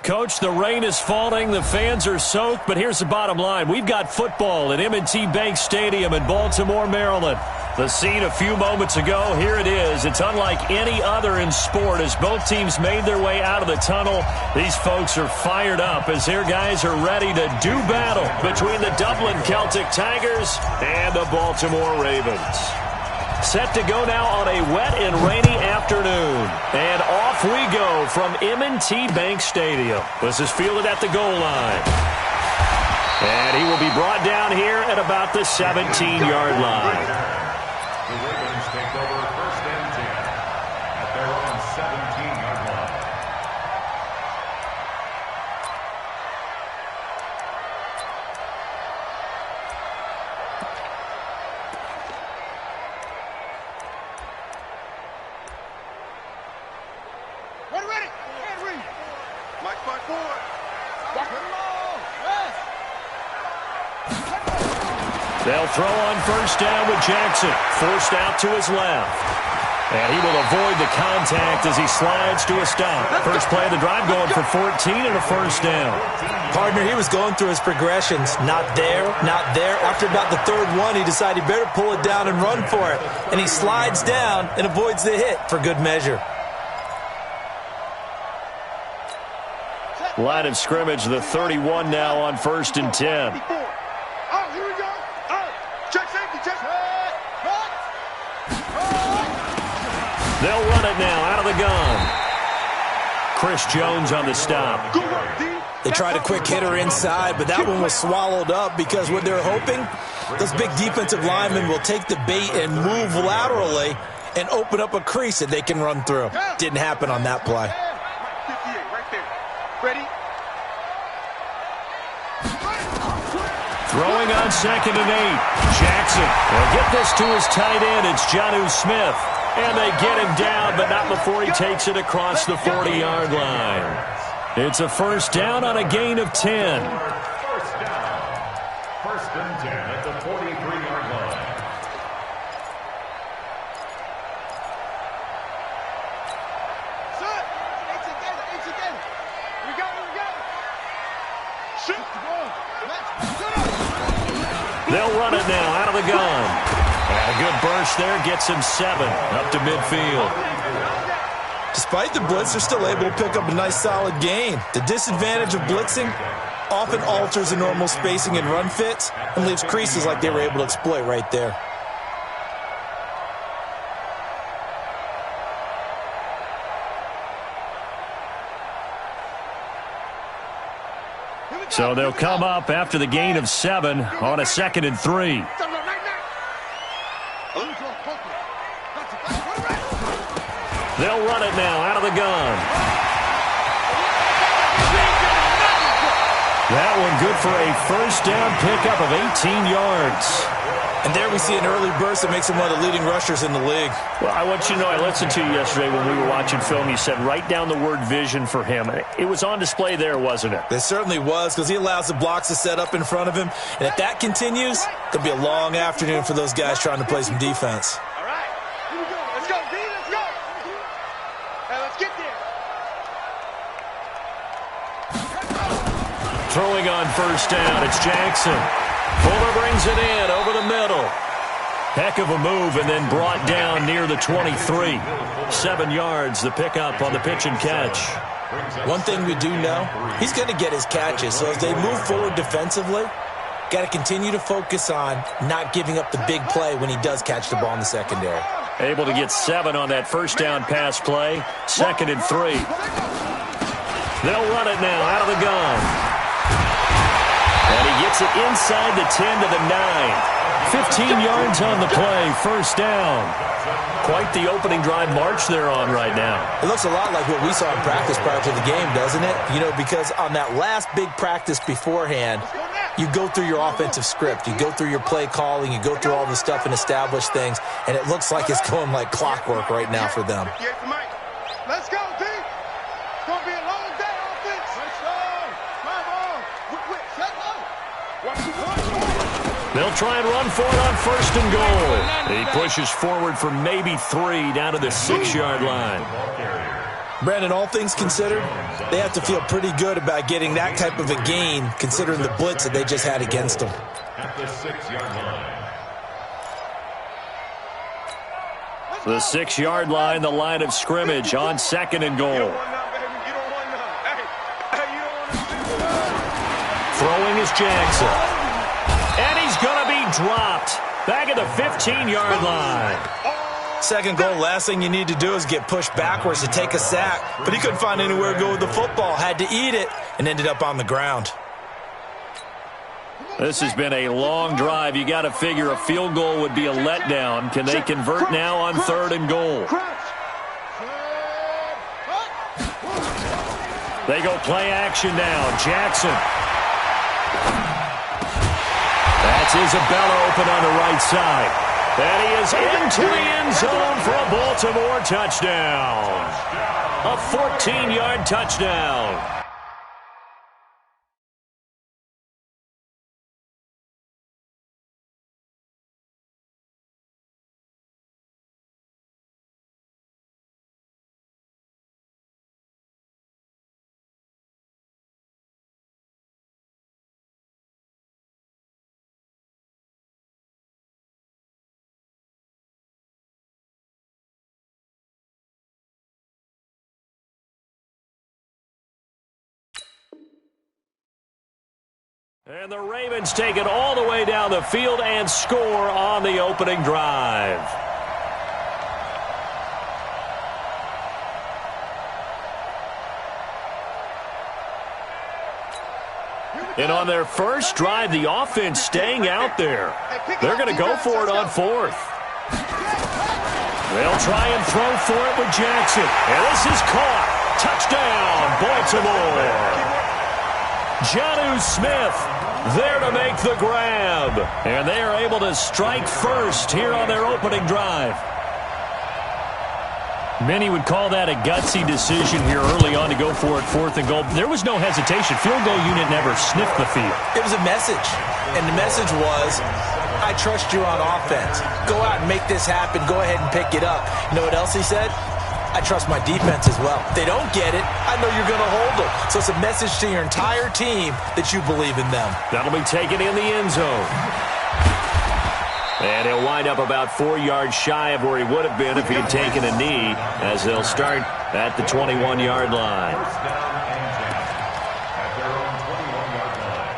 Coach, the rain is falling, the fans are soaked, but here's the bottom line. We've got football at M&T Bank Stadium in Baltimore, Maryland. The scene a few moments ago, here it is. It's unlike any other in sport as both teams made their way out of the tunnel. These folks are fired up as their guys are ready to do battle between the Dublin Celtic Tigers and the Baltimore Ravens. Set to go now on a wet and rainy afternoon. And off we go from M&T Bank Stadium. This is fielded at the goal line. And he will be brought down here at about the 17-yard line. The Ravens take over first and 10 at their own 17-yard line. Ready. Henry. Mike forward. They'll throw on first down with Jackson. Forced out to his left. And he will avoid the contact as he slides to a stop. First play of the drive going for 14 and a first down. Partner, he was going through his progressions. Not there, not there. After about the third one, he decided he better pull it down and run for it. And he slides down and avoids the hit for good measure. Line of scrimmage, the 31 now on first and 10. They'll run it now out of the gun. Chris Jones on the stop. They tried a quick hitter inside, but that one was swallowed up because what they're hoping, those big defensive linemen will take the bait and move laterally and open up a crease that they can run through. Didn't happen on that play. Ready? Throwing on second and 8. Jackson will get this to his tight end. It's Jonnu Smith. And they get him down, but not before he takes it across the 40-yard line. It's a first down on a gain of 10. First down. First and 10 at the 43-yard line. It's together. We got it. Shoot the ball. They'll run it now out of the gun. And a good burst there gets him 7 up to midfield. Despite the blitz, they're still able to pick up a nice solid gain. The disadvantage of blitzing often alters the normal spacing and run fits and leaves creases like they were able to exploit right there. So they'll come up after the gain of 7 on a 2nd and 3. They'll run it now out of the gun. That one good for a first down pickup of 18 yards. And there we see an early burst that makes him one of the leading rushers in the league. Well, I want you to know, I listened to you yesterday when we were watching film. You said write down the word vision for him. It was on display there, wasn't it? It certainly was, because he allows the blocks to set up in front of him. And if that continues, it'll be a long afternoon for those guys trying to play some defense. All right. Here we go. Let's go, D. Let's go. Hey, let's get there. Throwing on first down, it's Jackson. Fuller brings it in over the middle. Heck of a move and then brought down near the 23. 7 yards, the pickup on the pitch and catch. One thing we do know, he's going to get his catches. So as they move forward defensively, got to continue to focus on not giving up the big play when he does catch the ball in the secondary. Able to get 7 on that first down pass play. 2nd and 3. They'll run it now out of the gun. And he gets it inside the 10 to the 9. 15 yards on the play, first down. Quite the opening drive march they're on right now. It looks a lot like what we saw in practice prior to the game, doesn't it? You know, because on that last big practice beforehand, you go through your offensive script. You go through your play calling. You go through all the stuff and establish things. And it looks like it's going like clockwork right now for them. Let's go, D. It's going to be a long day offense. Let's go. Come on. Quick. Set low. They'll try and run for it on first and goal. He pushes forward for maybe 3 down to the 6-yard line. Brandon, all things considered, they have to feel pretty good about getting that type of a gain, considering the blitz that they just had against them. At the 6-yard line. The 6-yard line, the line of scrimmage on 2nd and goal. Throwing is Jackson. And he's going to be dropped. Back at the 15-yard line. Second goal, last thing you need to do is get pushed backwards to take a sack. But he couldn't find anywhere to go with the football. Had to eat it and ended up on the ground. This has been a long drive. You got to figure a field goal would be a letdown. Can they convert now on 3rd and goal? They go play action now. Jackson. That's Isabella open on the right side. And he is into the end zone for a Baltimore touchdown. A 14-yard touchdown. And the Ravens take it all the way down the field and score on the opening drive. And on their first drive, the offense staying out there. They're going to go for it on 4th. They'll try and throw for it with Jackson. And this is caught. Touchdown, Baltimore. Jonnu Smith there to make the grab. And they are able to strike first here on their opening drive. Many would call that a gutsy decision here early on to go for it 4th and goal. There was no hesitation. Field goal unit never sniffed the field. It was a message. And the message was, I trust you on offense. Go out and make this happen. Go ahead and pick it up. You know what else he said? I trust my defense as well. If they don't get it, I know you're going to hold them. So it's a message to your entire team that you believe in them. That'll be taken in the end zone. And he'll wind up about 4 yards shy of where he would have been if he had taken a knee, as they'll start at the 21-yard line. At their own 21-yard line.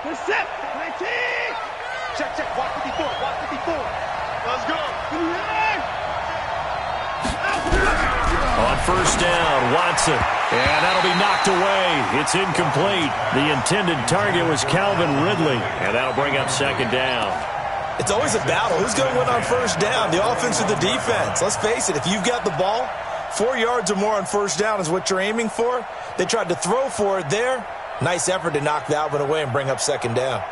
Good set. 19. Check. Watch 54. Let's go. On first down, Watson. And that'll be knocked away. It's incomplete. The intended target was Calvin Ridley. And that'll bring up 2nd down. It's always a battle. Who's going to win on first down, the offense or the defense? Let's face it, if you've got the ball, 4 yards or more on first down is what you're aiming for. They tried to throw for it there. Nice effort to knock Valvin away and bring up 2nd down.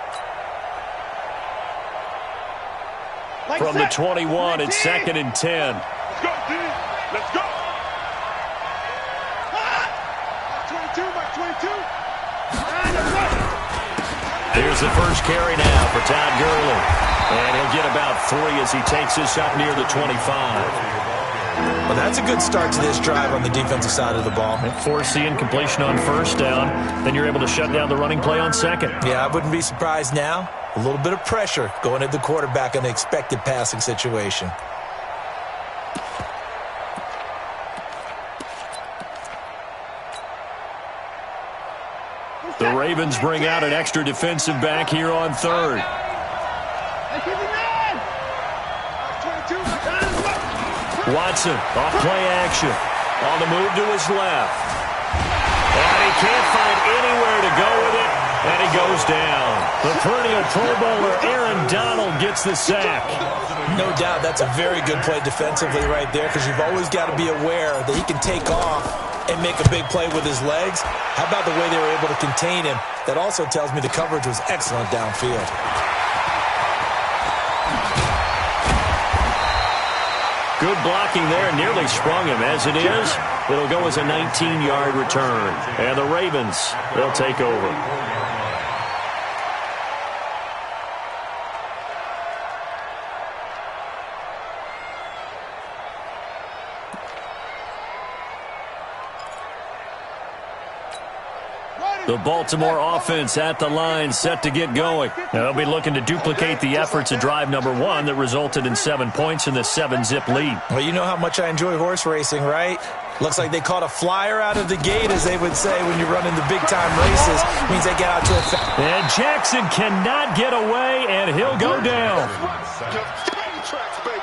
From the 21, it's 2nd and 10. Let's go, D. Let's go. 22, Mike, 22. Here's the first carry now for Todd Gurley. And he'll get about 3 as he takes this up near the 25. Well, that's a good start to this drive on the defensive side of the ball. Force the incompletion on first down. Then you're able to shut down the running play on 2nd. Yeah, I wouldn't be surprised now. A little bit of pressure going at the quarterback in an expected passing situation. The Ravens bring out an extra defensive back here on 3rd. Watson off play action. On the move to his left. And he can't find anywhere to go with it. And he goes down. The perennial Pro Bowler Aaron Donald gets the sack. No doubt that's a very good play defensively right there, because you've always got to be aware that he can take off and make a big play with his legs. How about the way they were able to contain him? That also tells me the coverage was excellent downfield. Good blocking there, nearly sprung him. As it is, it'll go as a 19-yard return. And the Ravens, they'll take over. The Baltimore offense at the line, set to get going. They'll be looking to duplicate the efforts of drive number 1 that resulted in 7 points in the 7-zip lead. Well, you know how much I enjoy horse racing, right? Looks like they caught a flyer out of the gate, as they would say when you're running the big-time races. Means they get out to a... And Jackson cannot get away, and he'll go down. Get off the train tracks, baby.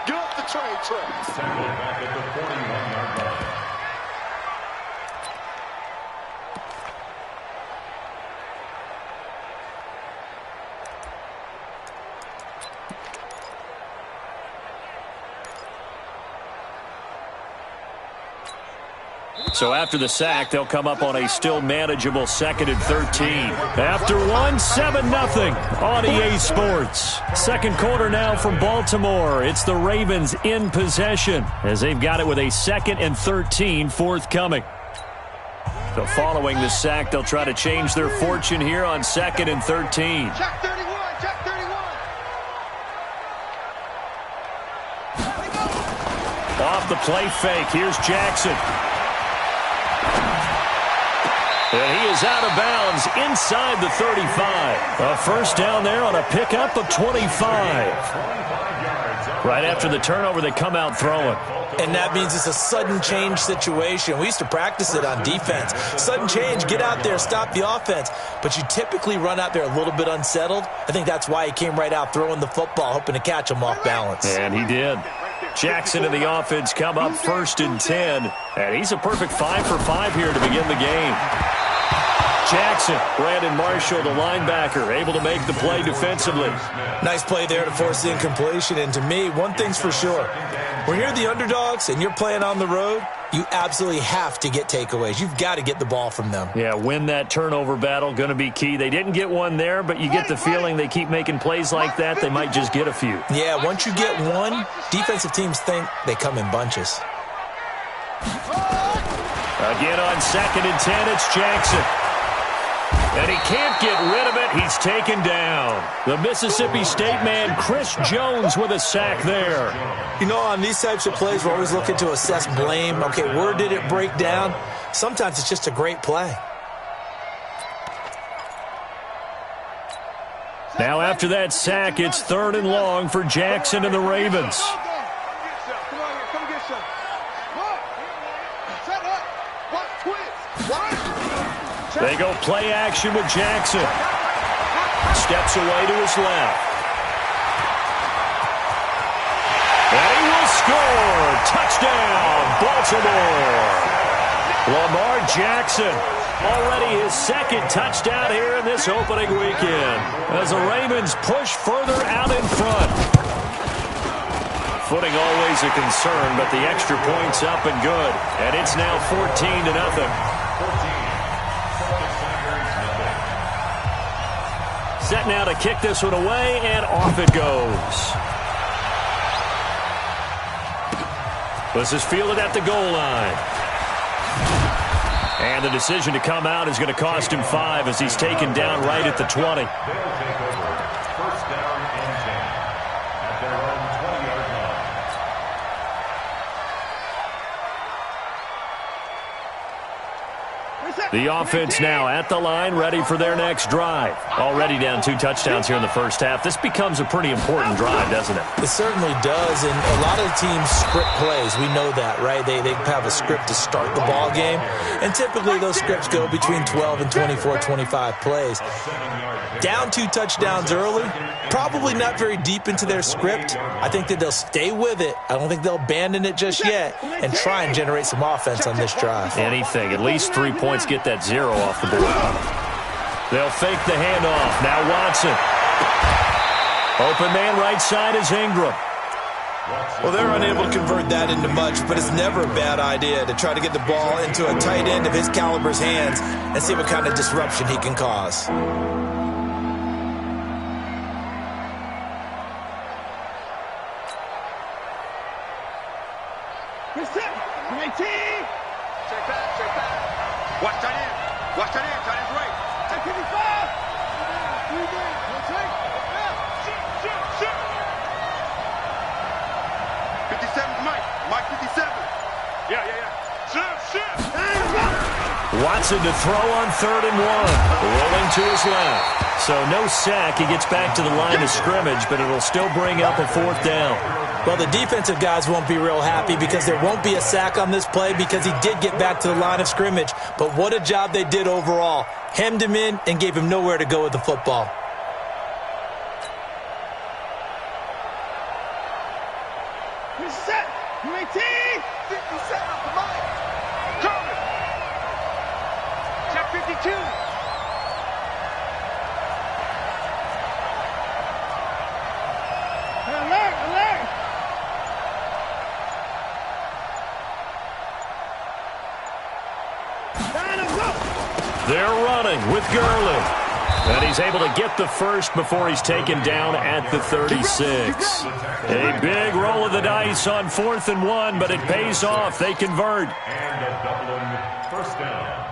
Get off the train tracks. Tackled back at the 41-yard line. So after the sack, they'll come up on a still manageable 2nd and 13. After 1, 7-0 on EA Sports. Second quarter now from Baltimore. It's the Ravens in possession as they've got it with a 2nd and 13 forthcoming. So following the sack, they'll try to change their fortune here on 2nd and 13. Check 31, check 31. Off the play fake, here's Jackson. And he is out of bounds inside the 35. A first down there on a pickup of 25. Right after the turnover, they come out throwing. And that means it's a sudden change situation. We used to practice it on defense. Sudden change, get out there, stop the offense. But you typically run out there a little bit unsettled. I think that's why he came right out throwing the football, hoping to catch him off balance. And he did. Jackson and the offense come up 1st and 10. And he's a perfect 5 for 5 here to begin the game. Jackson, Brandon Marshall, the linebacker, able to make the play defensively. Nice play there to force the incompletion. And to me, one thing's for sure. When you're the underdogs and you're playing on the road, you absolutely have to get takeaways. You've got to get the ball from them. Yeah, win that turnover battle, going to be key. They didn't get one there, but you get the feeling they keep making plays like that, they might just get a few. Yeah, once you get one, defensive teams think they come in bunches. Again on 2nd and 10, it's Jackson. And he can't get rid of it. He's taken down. The Mississippi State man, Chris Jones, with a sack there. You know, on these types of plays, we're always looking to assess blame. Okay, where did it break down? Sometimes it's just a great play. Now after that sack, it's 3rd and long for Jackson and the Ravens. Come on here, come get some. Set up. Watch twist. Watch. They go play action with Jackson. Steps away to his left. And he will score. Touchdown, Baltimore. Lamar Jackson, already his 2nd touchdown here in this opening weekend, as the Ravens push further out in front. Footing always a concern, but the extra point's up and good. And it's now 14-0. Set now to kick this one away, and off it goes. This is fielded at the goal line. And the decision to come out is going to cost him 5 as he's taken down right at the 20. They'll take over. First down and 10 at their own 20-yard line. The offense now at the line, ready for their next drive. Already down 2 touchdowns here in the first half. This becomes a pretty important drive, doesn't it? It certainly does, and a lot of the teams script plays. We know that, right? They have a script to start the ball game, and typically those scripts go between 12 and 24, 25 plays. Down 2 touchdowns early, probably not very deep into their script. I think that they'll stay with it. I don't think they'll abandon it just yet and try and generate some offense on this drive. Anything. At least 3 points, get that 0 off the board. They'll fake the handoff. Now Watson. Open man right side is Ingram. Well, they're unable to convert that into much, but it's never a bad idea to try to get the ball into a tight end of his caliber's hands and see what kind of disruption he can cause. Watch that in. Watch that in. Tight end's right. 55. 57's Mike. Mike 57. Yeah. Shift. Watson to throw on 3rd and 1. Rolling to his left. So no sack. He gets back to the line of scrimmage, but it'll still bring up a 4th down. Well, the defensive guys won't be real happy because there won't be a sack on this play because he did get back to the line of scrimmage. But what a job they did overall. Hemmed him in and gave him nowhere to go with the football. Set. UAT. 57 off the line. Coming. Check 52. Alert, alert. They're running with Gurley. And he's able to get the first before he's taken down at the 36. A big roll of the dice on 4th and 1, but it pays off. They convert. And a Dublin 1st down.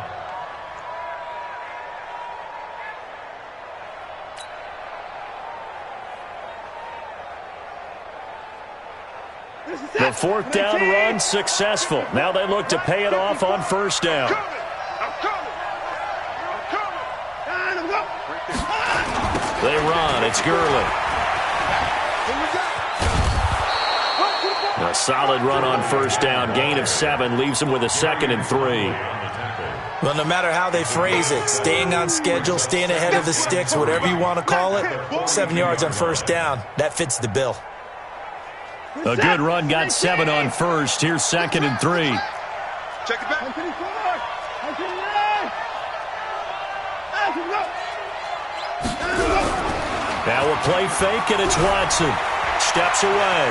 The 4th down run successful. Now they look to pay it off on 1st down. They run. It's Gurley. A solid run on 1st down. Gain of 7 leaves him with a 2nd and 3. Well, no matter how they phrase it, staying on schedule, staying ahead of the sticks, whatever you want to call it, 7 yards on 1st down, that fits the bill. A good run got 7 on 1st. Here's 2nd and 3. Check it back. Now a play fake, and it's Watson. Steps away.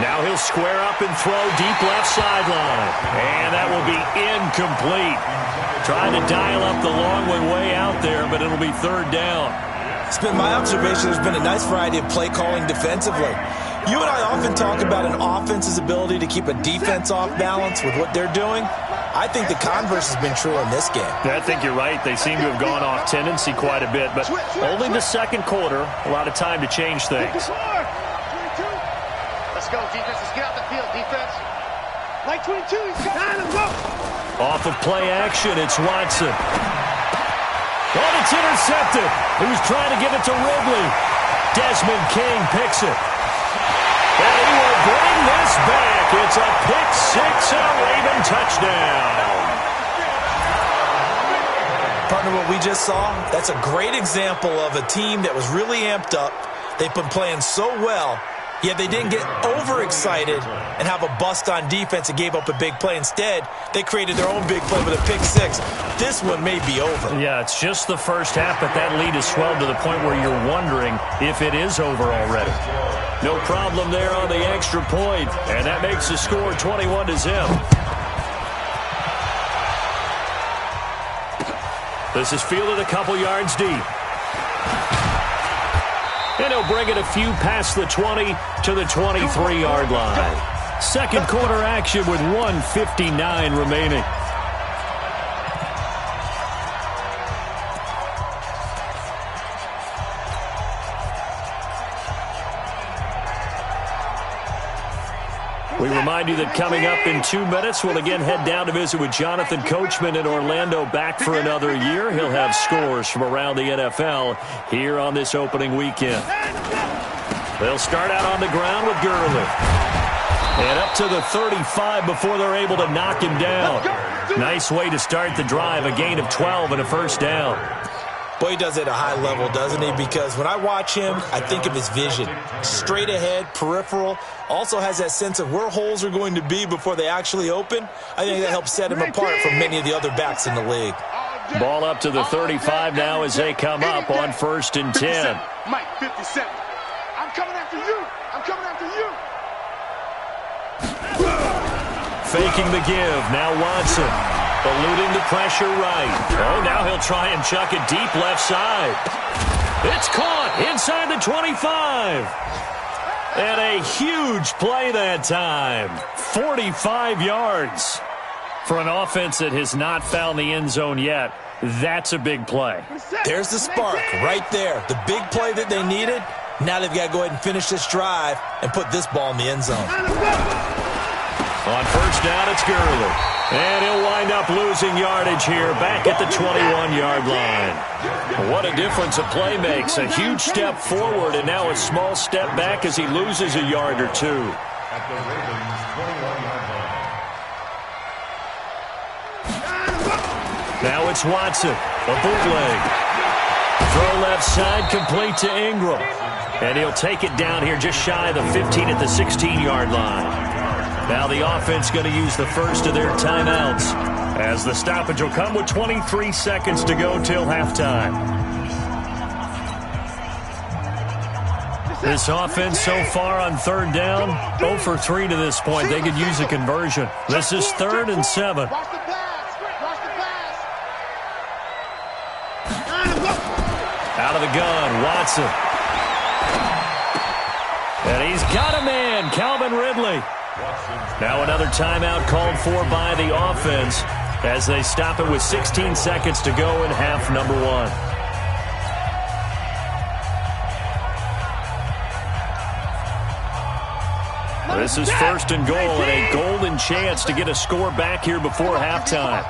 Now he'll square up and throw deep left sideline. And that will be incomplete. Trying to dial up the long way out there, but it'll be 3rd down. It's been my observation there's been a nice variety of play calling defensively. You and I often talk about an offense's ability to keep a defense off balance with what they're doing. I think the converse has been true in this game. I think you're right. They seem to have gone off tendency quite a bit, but only the 2nd quarter, a lot of time to change things. Let's go, defense. Let's get out the field, defense. Like 22, he's got time to go. Off of play action, it's Watson. And it's intercepted. He was trying to give it to Ridley. Desmond King picks it. And he will bring this back. It's a pick 6 and a Raven touchdown. Partner, what we just saw, that's a great example of a team that was really amped up. They've been playing so well, yet they didn't get overexcited and have a bust on defense and gave up a big play. Instead, they created their own big play with a pick 6. This one may be over. Yeah, it's just the first half, but that lead has swelled to the point where you're wondering if it is over already. No problem there on the extra point, and that makes the score 21-0. This is fielded a couple yards deep. And he'll bring it a few past the 20 to the 23-yard line. 2nd quarter action with 1:59 remaining. We remind you that coming up in 2 minutes, we'll again head down to visit with Jonathan Coachman in Orlando, back for another year. He'll have scores from around the NFL here on this opening weekend. They'll start out on the ground with Gurley. And up to the 35 before they're able to knock him down. Nice way to start the drive, a gain of 12 and a 1st down. Boy, he does it at a high level, doesn't he? Because when I watch him, I think of his vision. Straight ahead, peripheral. Also has that sense of where holes are going to be before they actually open. I think that helps set him apart from many of the other backs in the league. Ball up to the 35 now as they come up on 1st and 10. Mike, 57. I'm coming after you. I'm coming after you. Faking the give. Now Watson. Eluding the pressure right. Oh, now he'll try and chuck it deep left side. It's caught inside the 25. And a huge play that time. 45 yards. For an offense that has not found the end zone yet, that's a big play. There's the spark right there. The big play that they needed. Now they've got to go ahead and finish this drive and put this ball in the end zone. On 1st down, it's Gurley. And he'll wind up losing yardage here back at the 21-yard line. What a difference a play makes. A huge step forward and now a small step back as he loses a yard or two. At the Ravens' 21-yard line. Now it's Watson. A bootleg. Throw left side complete to Ingram. And he'll take it down here just shy of the 15 at the 16-yard line. Now the offense going to use the first of their timeouts as the stoppage will come with 23 seconds to go till halftime. This offense so far on third down, 0 for 3 to this point. They could use a conversion. This is 3rd and 7. Out of the gun, Watson. And he's got a man, Calvin Ridley. Now another timeout called for by the offense as they stop it with 16 seconds to go in half number 1. This is 1st and goal and a golden chance to get a score back here before halftime.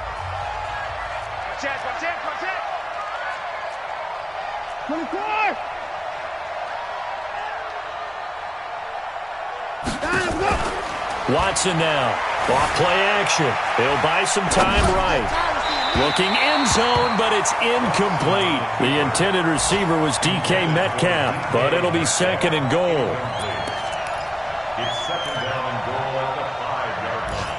Watson now. Off play action. He'll buy some time right. Looking end zone, but it's incomplete. The intended receiver was DK Metcalf, but it'll be 2nd and goal. It's 2nd down and goal at the 5-yard line.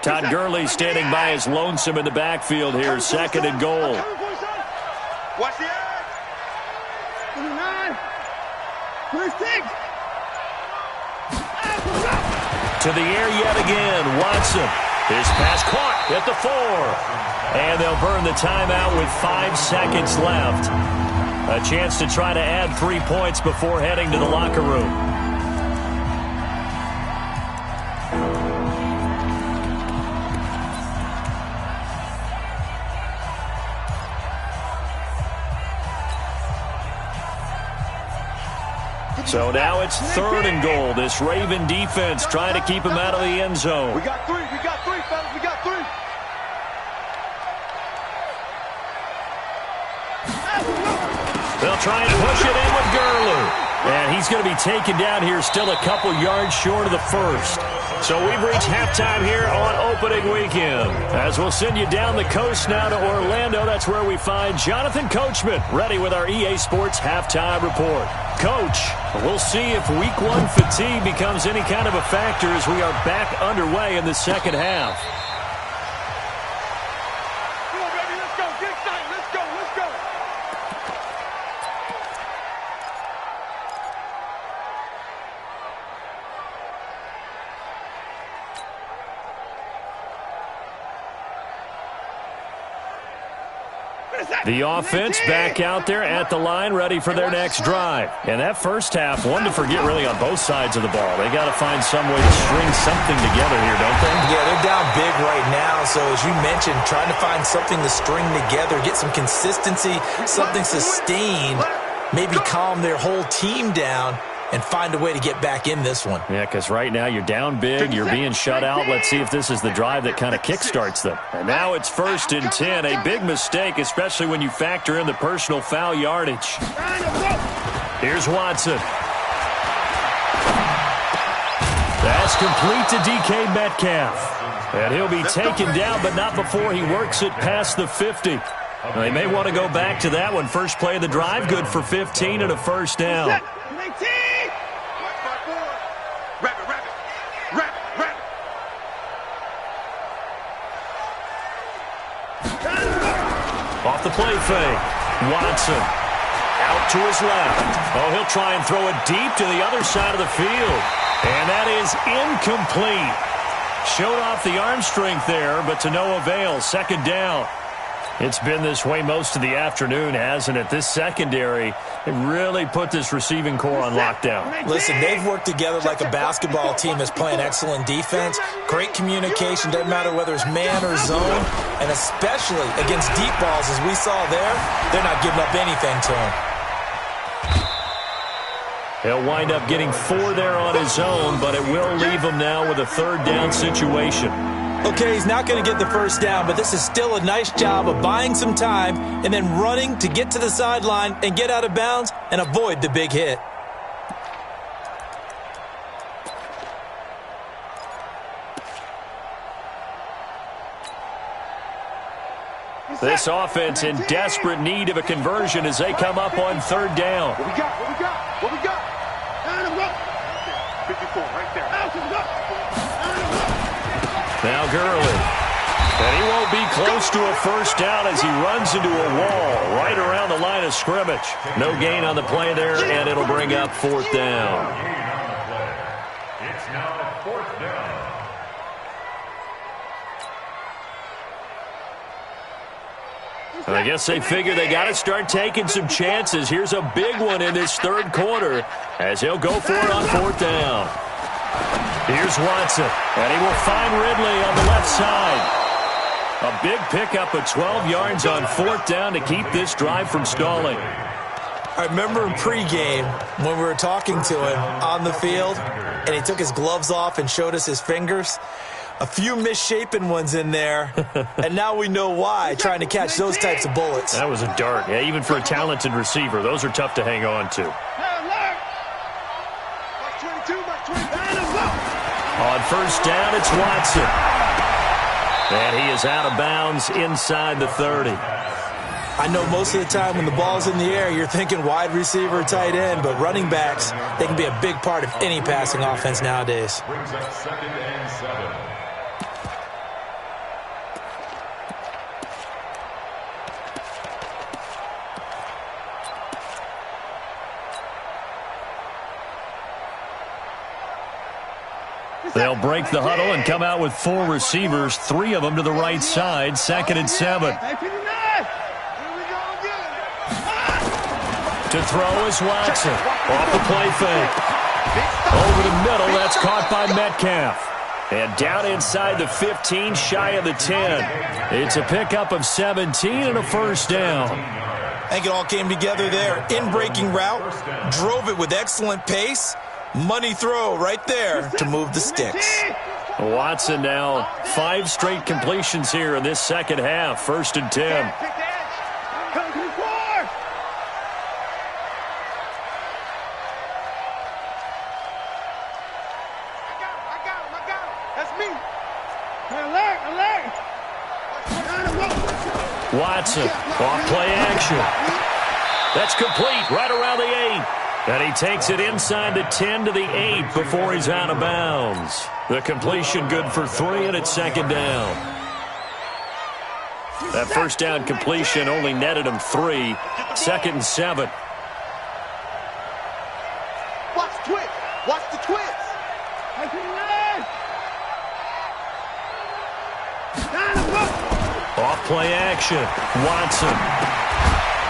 Todd Gurley standing by his lonesome in the backfield here. 2nd and goal. Watch the edge. 29. 26. To the air yet again. Watson. His pass caught at the 4. And they'll burn the timeout with 5 seconds left. A chance to try to add 3 points before heading to the locker room. So now it's 3rd and goal. This Raven defense trying to keep him out of the end zone. We got 3, fellas. We got 3. They'll try and push it in with Gurley. And he's going to be taken down here still a couple yards short of the first. So we've reached halftime here on opening weekend. As we'll send you down the coast now to Orlando. That's where we find Jonathan Coachman ready with our EA Sports halftime report. Coach, we'll see if week 1 fatigue becomes any kind of a factor as we are back underway in the second half. Come on, baby. Let's go. Get excited. Let's go. Let's go. The offense back out there at the line, ready for their next drive. And that first half, one to forget really on both sides of the ball. They got to find some way to string something together here, don't they? Yeah, they're down big right now. So as you mentioned, trying to find something to string together, get some consistency, something sustained, maybe calm their whole team down and find a way to get back in this one. Yeah, because right now you're down big, you're being shut out. Let's see if this is the drive that kind of kickstarts them. And now it's 1st and 10, a big mistake, especially when you factor in the personal foul yardage. Here's Watson. That's complete to DK Metcalf. And he'll be taken down, but not before he works it past the 50. Well, they may want to go back to that one. First play of the drive, good for 15 and a first down. Off the play fake. Watson out to his left. Oh, he'll try and throw it deep to the other side of the field. And that is incomplete. Showed off the arm strength there, but to no avail. 2nd down. It's been this way most of the afternoon, hasn't it? This secondary, they really put this receiving core on lockdown. Listen, they've worked together like a basketball team that's playing excellent defense. Great communication, doesn't matter whether it's man or zone. And especially against deep balls, as we saw there, they're not giving up anything to him. He'll wind up getting 4 there on his own, but it will leave him now with a 3rd down situation. Okay, he's not going to get the first down, but this is still a nice job of buying some time and then running to get to the sideline and get out of bounds and avoid the big hit. This offense in desperate need of a conversion as they come up on 3rd down. What we got? What we got? What we got? 54 right there. Now Gurley. And he won't be close to a first down as he runs into a wall right around the line of scrimmage. No gain on the play there, and it'll bring up 4th down. It's now 4th down. I guess they figure they got to start taking some chances. Here's a big one in this 3rd quarter as he'll go for it on 4th down. Here's Watson, and he will find Ridley on the left side. A big pickup of 12 yards on 4th down to keep this drive from stalling. I remember in pregame when we were talking to him on the field, and he took his gloves off and showed us his fingers. A few misshapen ones in there, and now we know why, trying to catch those types of bullets. That was a dart. Yeah, even for a talented receiver, those are tough to hang on to. On 1st down, it's Watson. And he is out of bounds inside the 30. I know most of the time when the ball's in the air, you're thinking wide receiver, tight end, but running backs, they can be a big part of any passing offense nowadays. Brings up 2nd and 7. They'll break the huddle and come out with 4 receivers, 3 of them to the right side, 2nd and 7. To throw is Watson. Off the play fake. Over the middle, that's caught by Metcalf. And down inside the 15, shy of the 10. It's a pickup of 17 and a 1st down. I think it all came together there. In-breaking route, drove it with excellent pace. Money throw right there to move the sticks. Watson now 5 straight completions here in this 2nd half. 1st and 10. Watson off play action. That's complete right around the 8. And he takes it inside the 10 to the 8 before he's out of bounds. The completion good for 3, and it's 2nd down. That 1st down completion only netted him 3. 2nd and 7. Watch the twist. Watch the twist. Off play action. Watson.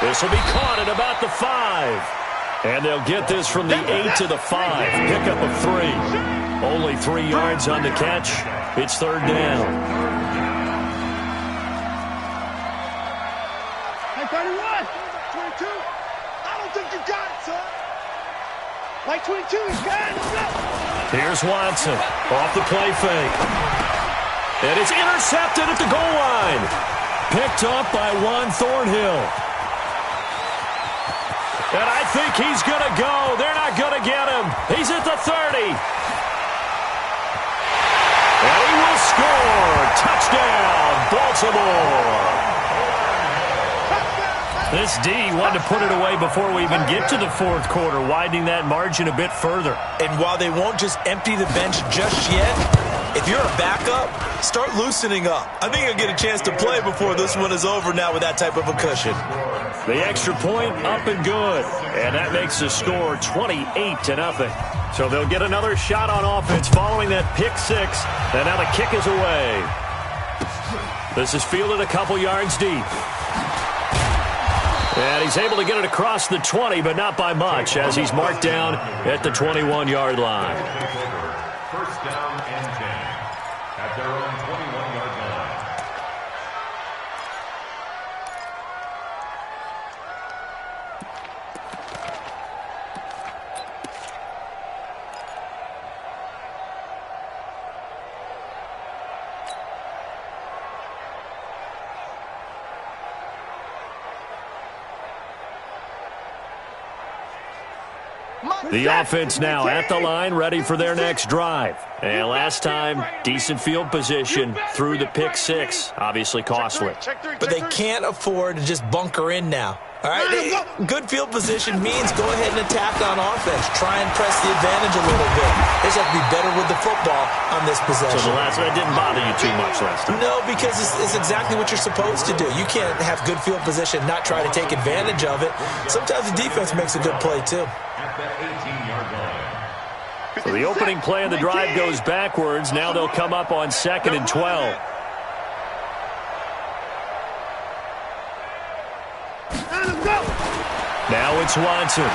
This will be caught at about the 5. And they'll get this from the 8 to the 5. Pickup of 3. Only 3 yards on the catch. It's 3rd down. Hey, 31. 22. I don't think you got it, son. Like 22, you got it. Here's Watson. Off the play fake. And it's intercepted at the goal line. Picked up by Juan Thornhill. And I think he's going to go. They're not going to get him. He's at the 30. And he will score. Touchdown, Baltimore. This D wanted to put it away before we even get to the 4th quarter, widening that margin a bit further. And while they won't just empty the bench just yet, if you're a backup, start loosening up. I think you'll get a chance to play before this one is over now with that type of a cushion. The extra point up and good. And that makes the score 28-0. So they'll get another shot on offense following that pick 6. And now the kick is away. This is fielded a couple yards deep. And he's able to get it across the 20, but not by much, as he's marked down at the 21-yard line. First down and 10 at their own 21-yard line. The offense now at the line, ready for their next drive. And last time, decent field position through the pick six. Obviously costly. But they can't afford to just bunker in now. All right, good field position means go ahead and attack on offense. Try and press the advantage a little bit. They just have to be better with the football on this possession. So the last one didn't bother you too much last time? No, because it's exactly what you're supposed to do. You can't have good field position, not try to take advantage of it. Sometimes the defense makes a good play, too. At the 18-yard line. So the opening play of the drive goes backwards. Now they'll come up on 2nd and 12. Now it's Watson.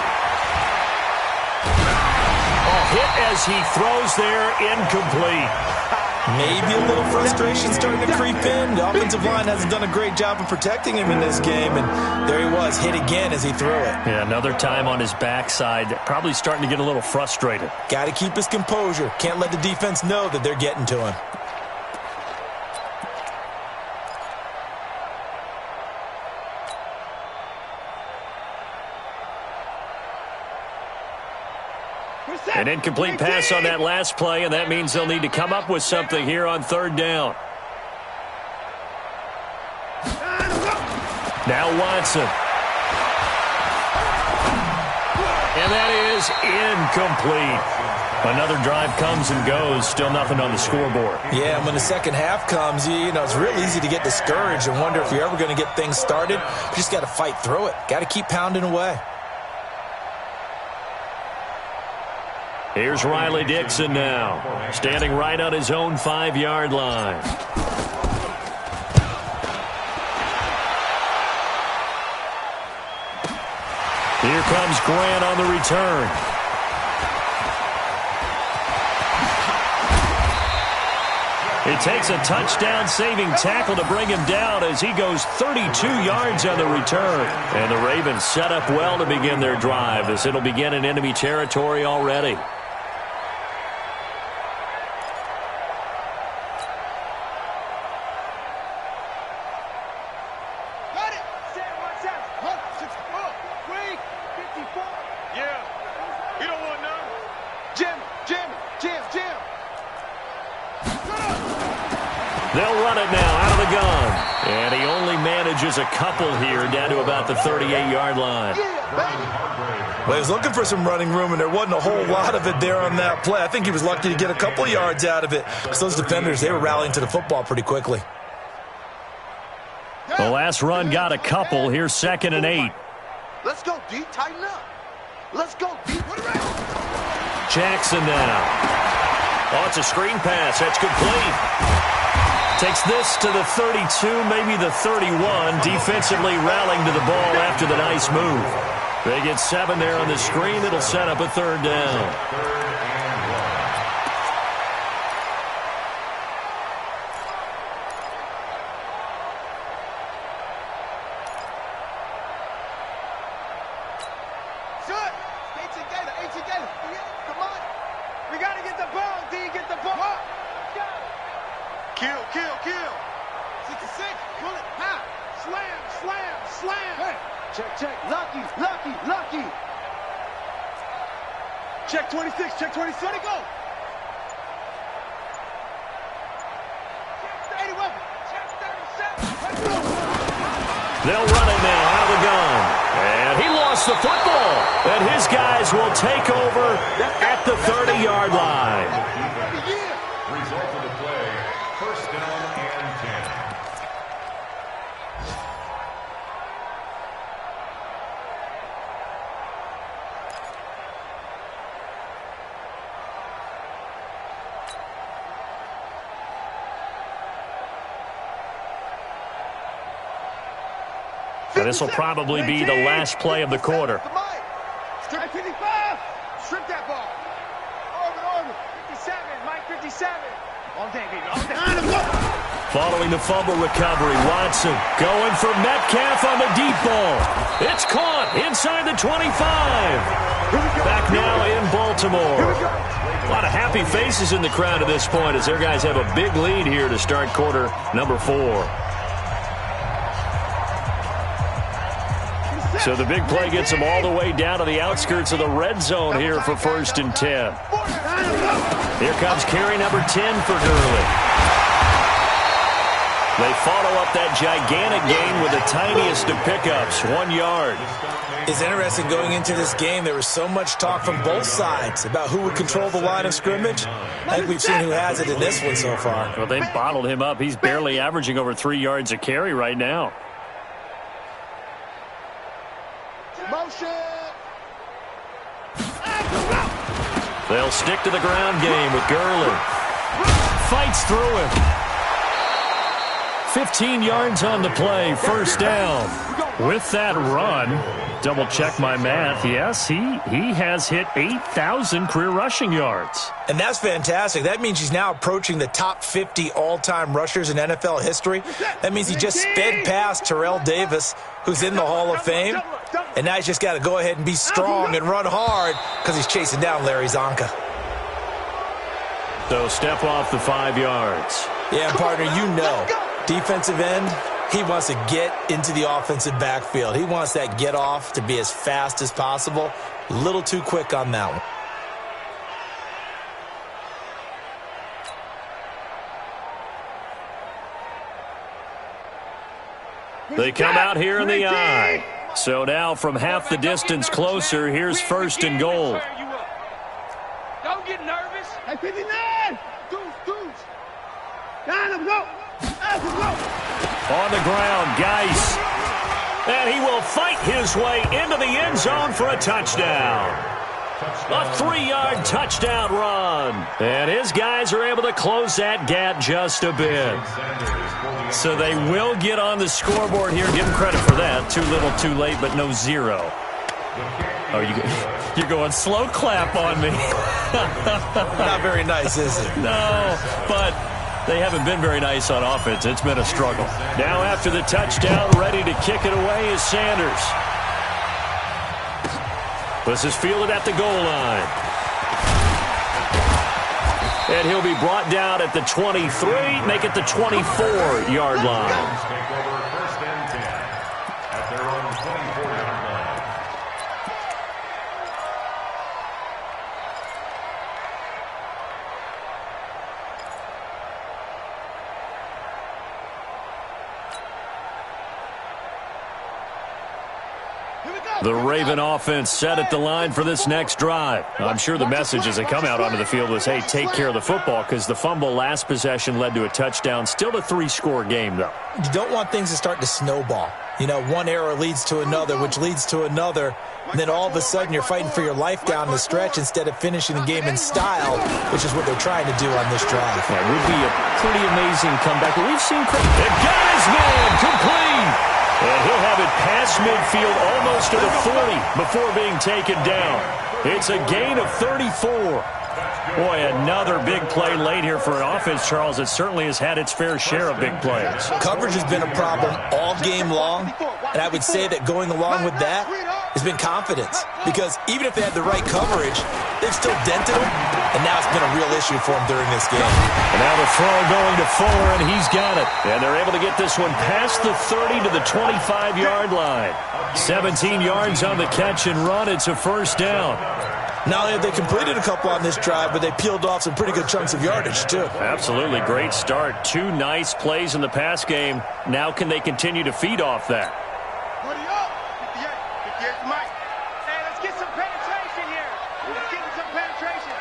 Hit as he throws there, incomplete. Maybe a little frustration starting to creep in. The offensive line hasn't done a great job of protecting him in this game, and there he was, hit again as he threw it. Yeah, another time on his backside, probably starting to get a little frustrated. Got to keep his composure. Can't let the defense know that they're getting to him. An incomplete pass on that last play, and that means they'll need to come up with something here on 3rd down. Now Watson. And that is incomplete. Another drive comes and goes. Still nothing on the scoreboard. Yeah, and when the second half comes, you know, it's real easy to get discouraged and wonder if you're ever going to get things started. You just got to fight through it. Got to keep pounding away. Here's Riley Dixon now, standing right on his own 5-yard line. Here comes Grant on the return. It takes a touchdown-saving tackle to bring him down as he goes 32 yards on the return. And the Ravens set up well to begin their drive as it'll begin in enemy territory already. They'll run it now out of the gun. And he only manages a couple here down to about the 38-yard line. Well, he was looking for some running room, and there wasn't a whole lot of it there on that play. I think he was lucky to get a couple yards out of it because those defenders, they were rallying to the football pretty quickly. The last run got a couple. Here's 2nd and 8. Let's go, D. Tighten up. Let's go, D. Jackson now. Oh, it's a screen pass. That's complete. Takes this to the 32, maybe the 31. Defensively rallying to the ball after the nice move. They get 7 there on the screen. It'll set up a 3rd down. Check 26, check 26, let it go. Check 81, check 37. They'll run it now out of the gun. And he lost the football. And his guys will take over at the 30-yard line. Result of the play, 1st down and 10. And this will probably be the last play of the quarter. Strip 55. Strip that ball. Over. 57. Mike 57. All day, baby. All day. Following the fumble recovery, Watson going for Metcalf on the deep ball. It's caught inside the 25. Back now in Baltimore. A lot of happy faces in the crowd at this point as their guys have a big lead here to start quarter number 4. So the big play gets them all the way down to the outskirts of the red zone here for 1st and 10. Here comes carry number 10 for Gurley. They follow up that gigantic gain with the tiniest of pickups, 1 yard. It's interesting going into this game. There was so much talk from both sides about who would control the line of scrimmage. I think we've seen who has it in this one so far. Well, they've bottled him up. He's barely averaging over 3 yards a carry right now. Motion. They'll stick to the ground game with Gurley. Fights through him. 15 yards on the play, 1st down. With that run, double check my math. Yes, he has hit 8,000 career rushing yards. And that's fantastic. That means he's now approaching the top 50 all-time rushers in NFL history. That means he just sped past Terrell Davis, who's in the Hall of Fame. And now he's just got to go ahead and be strong and run hard because he's chasing down Larry Zonka. So step off the 5 yards. Yeah, partner, you know. Defensive end, he wants to get into the offensive backfield. He wants that get off to be as fast as possible. A little too quick on that one. They come out here in the eye. So now from half the distance closer, here's 1st and goal. Don't get nervous. Hey, 59. Deuce. Down him, go. On the ground, Geis. And he will fight his way into the end zone for a touchdown. A 3-yard touchdown run. And his guys are able to close that gap just a bit. So they will get on the scoreboard here. Give them credit for that. Too little, too late, but no 0. Oh, you're going slow clap on me. Not very nice, is it? No, but they haven't been very nice on offense. It's been a struggle. Now after the touchdown, ready to kick it away is Sanders. This is fielded at the goal line. And he'll be brought down at the 23, make it the 24-yard line. The Raven offense set at the line for this next drive. I'm sure the message as they come out onto the field was, hey, take care of the football, because the fumble last possession led to a touchdown. Still a 3-score game, though. You don't want things to start to snowball. You know, one error leads to another, which leads to another. And then all of a sudden you're fighting for your life down the stretch instead of finishing the game in style, which is what they're trying to do on this drive. That would be a pretty amazing comeback. But we've seen it got his man complete. And he'll have it past midfield almost to the 40 before being taken down. It's a gain of 34. Boy, another big play late here for an offense, Charles, that certainly has had its fair share of big plays. Coverage has been a problem all game long, and I would say that going along with that has been confidence. Because even if they had the right coverage, they've still dented them, and now it's been a real issue for them during this game. And now the throw going to Fuller, and he's got it. And they're able to get this one past the 30 to the 25-yard line. 17 yards on the catch and run. It's a 1st down. Not only have they completed a couple on this drive, but they peeled off some pretty good chunks of yardage, too. Absolutely. Great start. 2 nice plays in the pass game. Now can they continue to feed off that? Hey, let's get some penetration here. Let's get some penetration.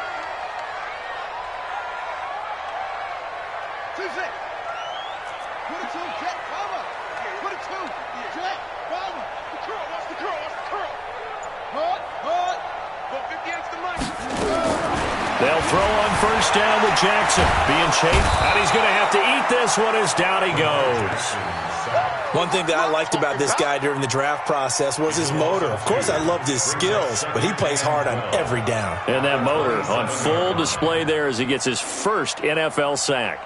2-6. Put it 2, jet, cover. Put it 2, jet, cover. The curl, watch the curl. Hard. They'll throw on first down with Jackson. Being chased, and he's going to have to eat this one as down he goes. One thing that I liked about this guy during the draft process was his motor. Of course, I loved his skills, but he plays hard on every down. And that motor on full display there as he gets his first NFL sack.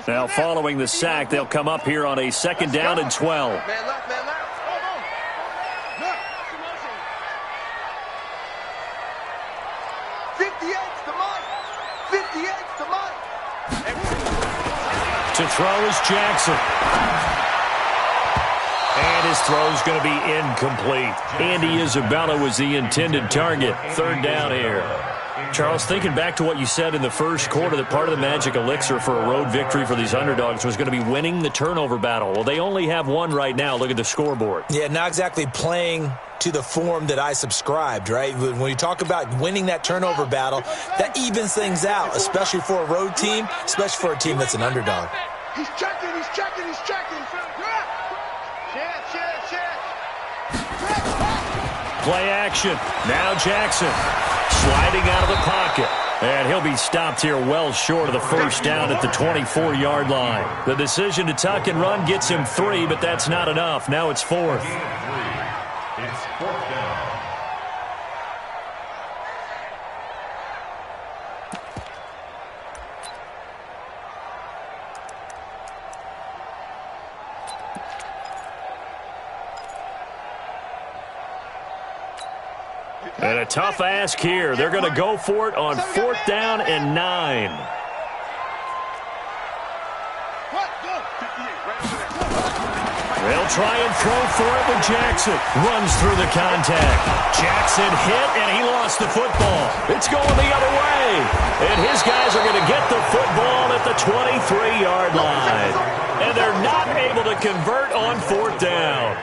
Now, following the sack, they'll come up here on a second down and 12. Man left, man left. Hold on. Look. 58's the Mike. 58's the Mike. To throw is Jackson. And his throw's going to be incomplete. Andy Isabella was the intended target. Third down here. Charles, thinking back to what you said in the first quarter, that part of the magic elixir for a road victory for these underdogs was going to be winning the turnover battle. Well, they only have one right now. Look at the scoreboard. Yeah, not exactly playing to the form that I subscribed, right? When you talk about winning that turnover battle, that evens things out, especially for a road team, especially for a team that's an underdog. He's checking, he's checking, he's checking. Play action. Now Jackson sliding out of the pocket. And he'll be stopped here well short of the first down at the 24-yard line. The decision to tuck and run gets him 3, but that's not enough. Now it's 4th. It's 4th down. And a tough ask here. They're going to go for it on 4th down and 9. They'll try and throw for it with Jackson. Runs through the contact. Jackson hit, and he lost the football. It's going the other way. And his guys are going to get the football at the 23-yard line. And they're not able to convert on 4th down.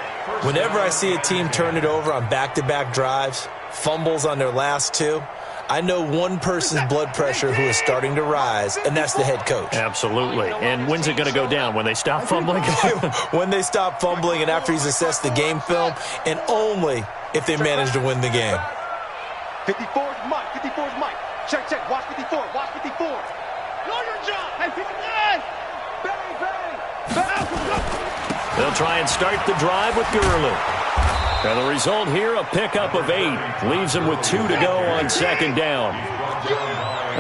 Whenever I see a team turn it over on back-to-back drives, fumbles on their last 2, I know one person's blood pressure who is starting to rise, and that's the head coach. Absolutely. And when's it going to go down? When they stop fumbling? When they stop fumbling and after he's assessed the game film, and only if they manage to win the game. 54's Mike. 54's Mike. Check, check. Watch 54. Watch 54. Know your job. Hey, 59. Bang, bang. Bang. They'll try and start the drive with Gurley. And the result here, a pickup of 8. Leaves them with 2 to go on 2nd down.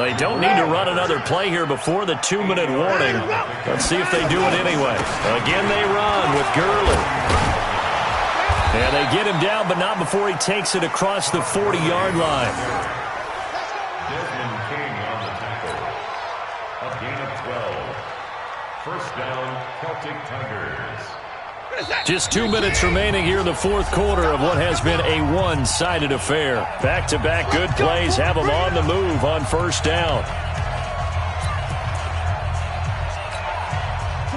They don't need to run another play here before the 2-minute warning. Let's see if they do it anyway. Again, they run with Gurley. And they get him down, but not before he takes it across the 40-yard line. Desmond King on the tackle. A gain of 12. First down, Celtic Tigers. Just 2 minutes remaining here in the 4th quarter of what has been a one-sided affair. Back-to-back good plays have them on the move on first down.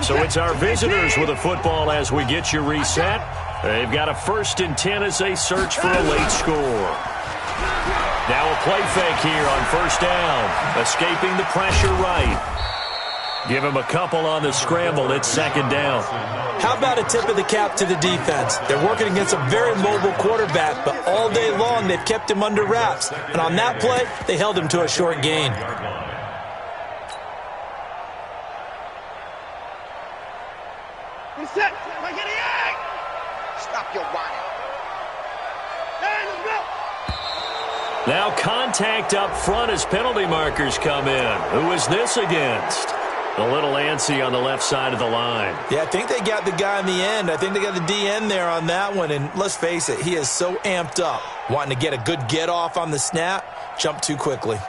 So it's our visitors with a football as we get you reset. They've got a 1st and 10 as they search for a late score. Now a play fake here on first down. Escaping the pressure right. Give him a couple on the scramble. It's 2nd down. How about a tip of the cap to the defense? They're working against a very mobile quarterback, but all day long they've kept him under wraps. And on that play, they held him to a short gain. Reset. Stop your whining. Hey, let's go. Now contact up front as penalty markers come in. Who is this against? A little antsy on the left side of the line. Yeah, I think they got the guy in the end. I think they got the DN there on that one. And let's face it, he is so amped up, wanting to get a good get-off on the snap, jump too quickly.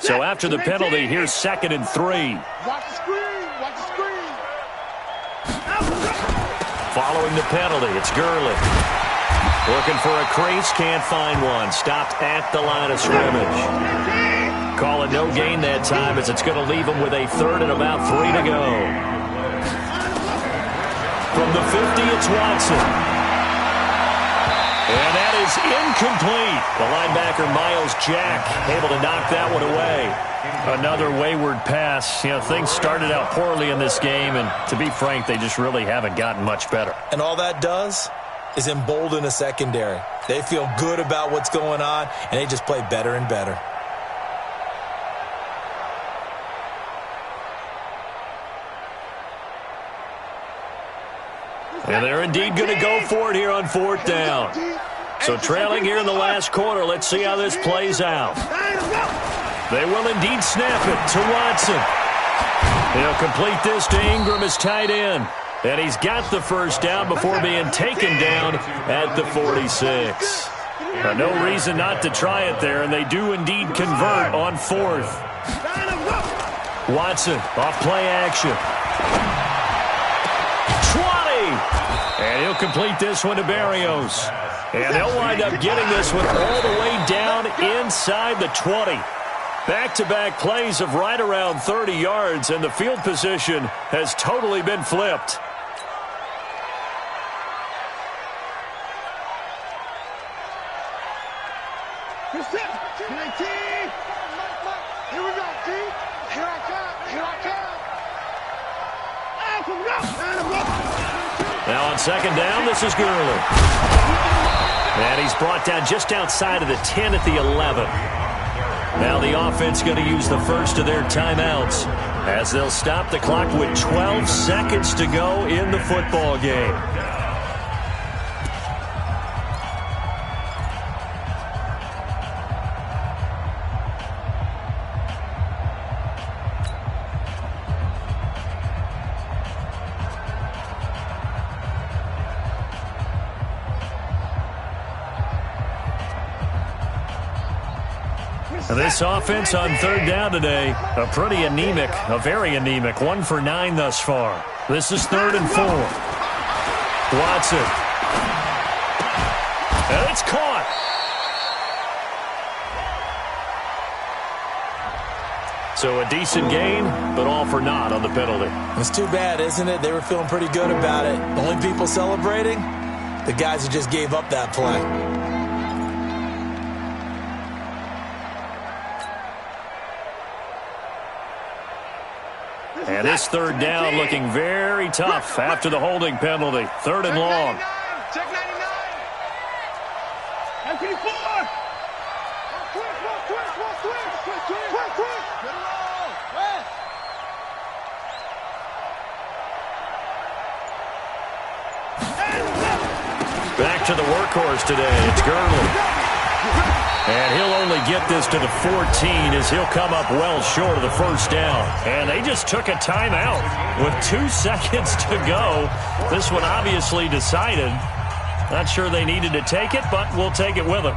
So after the penalty, here's 2nd and 3. Watch the screen. Watch the screen. Following the penalty, it's Gurley. Looking for a crease, can't find one. Stopped at the line of scrimmage. call it no gain that time as it's going to leave them with a third and about 3 to go. From the 50, it's Watson. And that is incomplete. The linebacker, Miles Jack, able to knock that one away. Another wayward pass. You know, things started out poorly in this game, and to be frank, they just really haven't gotten much better. And all that does is embolden the secondary. They feel good about what's going on, and they just play better and better. And they're indeed going to go for it here on 4th down. So trailing here in the last quarter, let's see how this plays out. They will indeed snap it to Watson. He'll complete this to Ingram as tight end. And he's got the first down before being taken down at the 46. Now, no reason not to try it there, and they do indeed convert on 4th. Watson off play action. 20! And he'll complete this one to Barrios. And they'll wind up getting this one all the way down inside the 20. Back-to-back plays of right around 30 yards, and the field position has totally been flipped. Here we go, T. Here I come. Now on 2nd down, this is Gurley. And he's brought down just outside of the 10 at the 11. Now the offense going to use the first of their timeouts as they'll stop the clock with 12 seconds to go in the football game. This offense on 3rd down today, a very anemic, 1 for 9 thus far. This is 3rd and 4. Watson. And it's caught. So a decent gain, but all for naught on the penalty. It's too bad, isn't it? They were feeling pretty good about it. Only people celebrating? The guys who just gave up that play. And this 3rd down looking very tough after the holding penalty. 3rd and long. Check 99. And 54. Quick. Back to the workhorse today. It's Gurley. And he'll only get this to the 14 as he'll come up well short of the first down. And they just took a timeout with 2 seconds to go. This one obviously decided. Not sure they needed to take it, but we'll take it with them.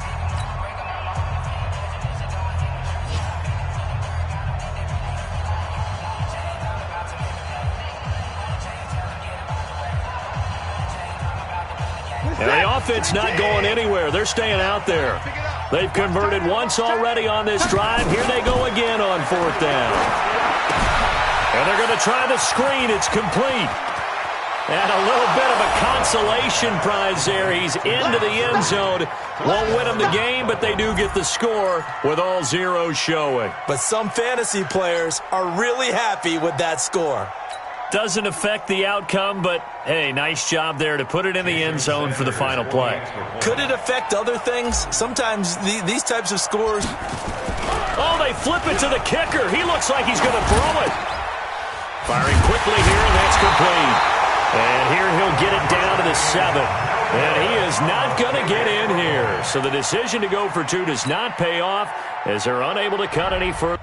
And the offense not going anywhere. They're staying out there. They've converted once already on this drive. Here they go again on 4th down. And they're going to try the screen. It's complete. And a little bit of a consolation prize there. He's into the end zone. Won't win them the game, but they do get the score with all zeros showing. But some fantasy players are really happy with that score. Doesn't affect the outcome, but, hey, nice job there to put it in the end zone for the final play. Could it affect other things? Sometimes these types of scores. Oh, they flip it to the kicker. He looks like he's going to throw it. Firing quickly here, and that's complete. And here he'll get it down to the 7. And he is not going to get in here. So the decision to go for 2 does not pay off as they're unable to cut any further.